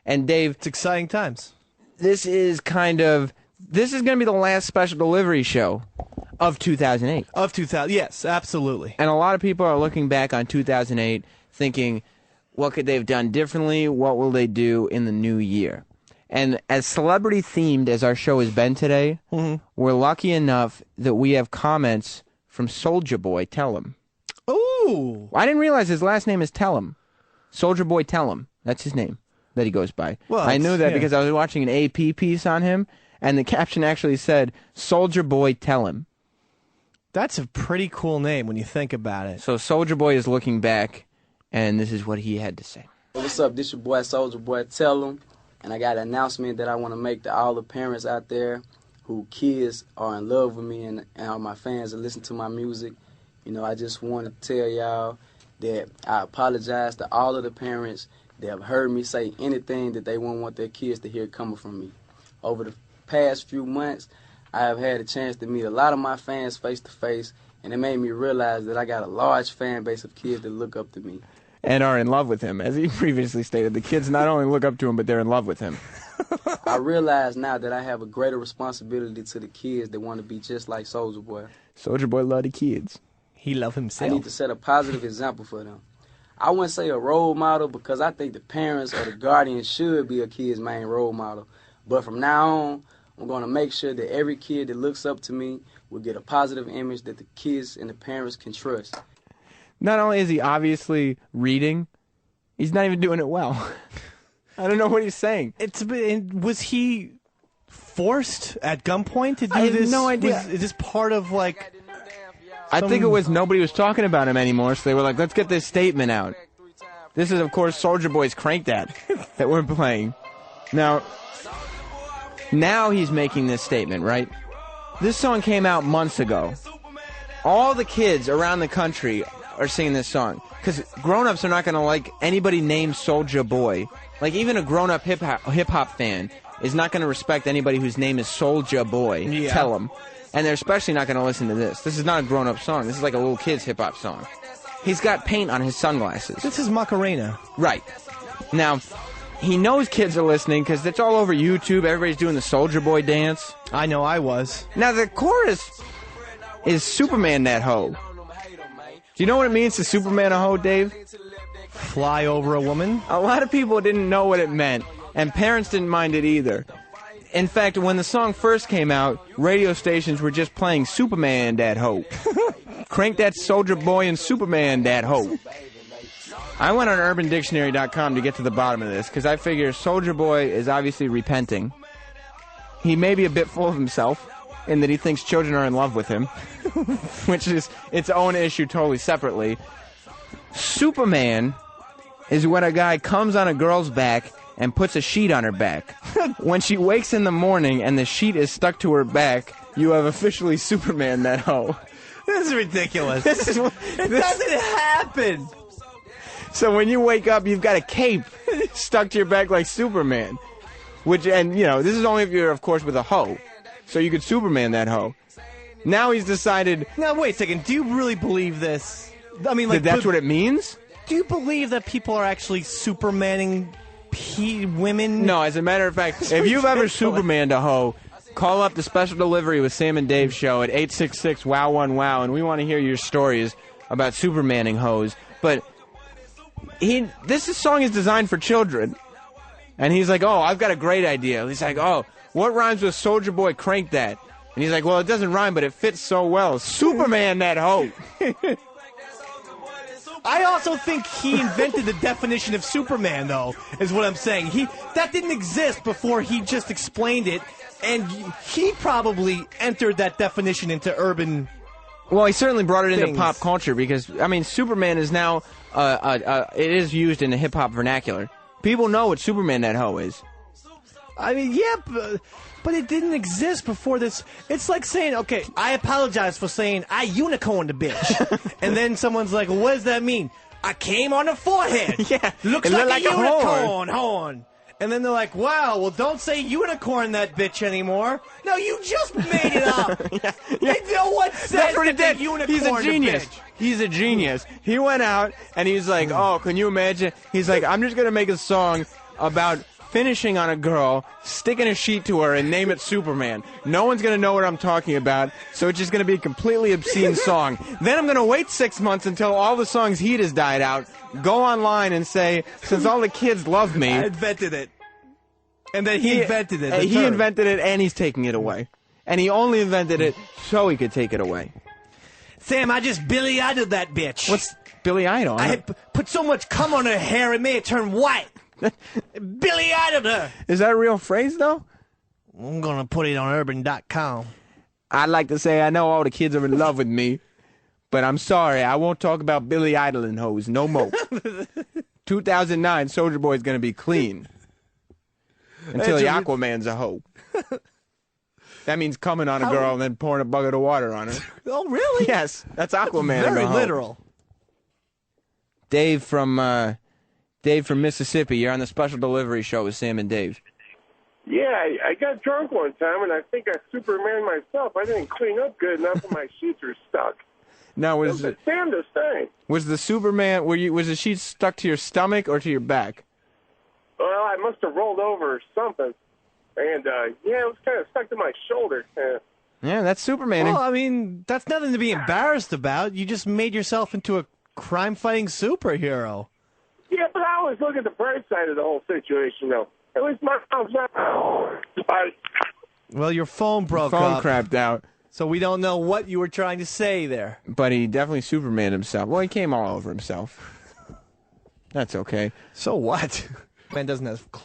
And Dave, it's exciting times. This is going to be the last special delivery show of 2008. Of 2000, yes, absolutely. And a lot of people are looking back on 2008 thinking, what could they have done differently? What will they do in the new year? And as celebrity-themed as our show has been today, we're lucky enough that we have comments from Soulja Boy Tellum. Ooh! I didn't realize his last name is Tellum. Soulja Boy Tellum. That's his name that he goes by. Well, I knew that because I was watching an AP piece on him, and the caption actually said, Soulja Boy Tellum. That's a pretty cool name when you think about it. So Soulja Boy is looking back, and this is what he had to say. What's up? This your boy Soulja Boy Tellum. And I got an announcement that I want to make to all the parents out there who kids are in love with me and all my fans that listen to my music. You know, I just want to tell y'all that I apologize to all of the parents that have heard me say anything that they won't want their kids to hear coming from me. Over the past few months, I have had a chance to meet a lot of my fans face to face, and it made me realize that I got a large fan base of kids that look up to me. And are in love with him. As he previously stated, the kids not only look up to him, but they're in love with him. I realize now that I have a greater responsibility to the kids that want to be just like Soulja Boy. Soulja Boy love the kids. He love himself. I need to set a positive example for them. I wouldn't say a role model because I think the parents or the guardians should be a kid's main role model. But from now on, I'm going to make sure that every kid that looks up to me will get a positive image that the kids and the parents can trust. Not only is he obviously reading, he's not even doing it well. I don't know what he's saying. Was he forced at gunpoint to do I this? have no idea. Is this part of, like... I think it was nobody was talking about him anymore, so they were like, let's get this statement out. This is, of course, Soulja Boy's Crank That that we're playing. Now he's making this statement, right? This song came out months ago. All the kids around the country are singing this song because grown-ups are not going to like anybody named Soulja Boy. Like, even a grown-up hip-hop fan is not going to respect anybody whose name is Soulja Boy. Yeah. Tell them. And they're especially not going to listen to this. This is not a grown-up song. This is like a little kid's hip-hop song. He's got paint on his sunglasses. This is Macarena. Right. Now, he knows kids are listening because it's all over YouTube. Everybody's doing the Soulja Boy dance. I know I was. Now, the chorus is Superman that hoe. Do you know what it means to Superman a hoe, Dave? Fly over a woman? A lot of people didn't know what it meant, and parents didn't mind it either. In fact, when the song first came out, radio stations were just playing Superman that hoe. Crank that Soulja Boy and Superman that hoe. I went on UrbanDictionary.com to get to the bottom of this, because I figure Soulja Boy is obviously repenting. He may be a bit full of himself, in that he thinks children are in love with him, which is its own issue totally separately. Superman is when a guy comes on a girl's back and puts a sheet on her back. When she wakes in the morning and the sheet is stuck to her back, you have officially Superman that hoe. This is ridiculous. It doesn't happen. So when you wake up, you've got a cape stuck to your back like Superman. And, you know, this is only if you're, of course, with a hoe. So you could Superman that hoe. Now he's decided... Now, wait a second. Do you really believe this? I mean, like... That's what it means? Do you believe that people are actually Supermaning women? No, as a matter of fact, if you've ever Supermaned a hoe, call up the Special Delivery with Sam and Dave show at 866-WOW1WOW, and we want to hear your stories about Supermaning hoes. But this song is designed for children. And he's like, oh, I've got a great idea. He's like, oh... What rhymes with Soulja Boy Crank That? And he's like, well, it doesn't rhyme, but it fits so well. Superman that hoe. I also think he invented the definition of Superman, though, is what I'm saying. That didn't exist before he just explained it, and he probably entered that definition into urban Well, he certainly brought it into things. pop culture because, I mean, Superman is now, it is used in the hip-hop vernacular. People know what Superman that hoe is. I mean, yeah, but it didn't exist before this. It's like saying, okay, I apologize for saying I unicorned a bitch. And then someone's like, well, what does that mean? I came on the forehead. Yeah. Looks like a unicorn horn. And then they're like, wow, well, don't say unicorn that bitch anymore. No, you just made it up. Yeah. No one said That's what he that did. they unicorned He's a genius. bitch. He's a genius. He went out and he's like, oh, can you imagine? He's like, I'm just going to make a song about finishing on a girl, sticking a sheet to her, and name it Superman. No one's going to know what I'm talking about, so it's just going to be a completely obscene song. Then I'm going to wait 6 months until all the song's heat has died out, go online and say, since all the kids love me... I invented it. And then he invented it. He invented it, and he's taking it away. And he only invented it so he could take it away. Sam, I just Billy Idol that bitch. What's Billy Idol? I had put so much cum on her hair it made it turn white. Billy Idol her. Is that a real phrase, though? I'm going to put it on urban.com. I'd like to say I know all the kids are in love with me, but I'm sorry, I won't talk about Billy Idol and hoes no more. 2009, Soulja Boy's going to be clean. Until the Aquaman's a hoe. That means coming on a girl and then pouring a bucket of water on her. Oh, really? Yes, that's Aquaman. Very literal. Dave from Mississippi, you're on the special delivery show with Sam and Dave. Yeah, I got drunk one time, and I think I Superman myself. I didn't clean up good enough, and my sheets are stuck. Now, It was the damnedest thing. Was the Superman? Was the sheet stuck to your stomach or to your back? Well, I must have rolled over or something. And, yeah, it was kind of stuck to my shoulder. Yeah, that's Superman. Well, I mean, that's nothing to be embarrassed about. You just made yourself into a crime-fighting superhero. Yeah, but I always look at the bright side of the whole situation, though. At least my mom's not... Well, your phone broke Phone up. crapped out. So we don't know what you were trying to say there. But he definitely Superman himself. Well, he came all over himself. That's okay. So what? Man doesn't have clothes.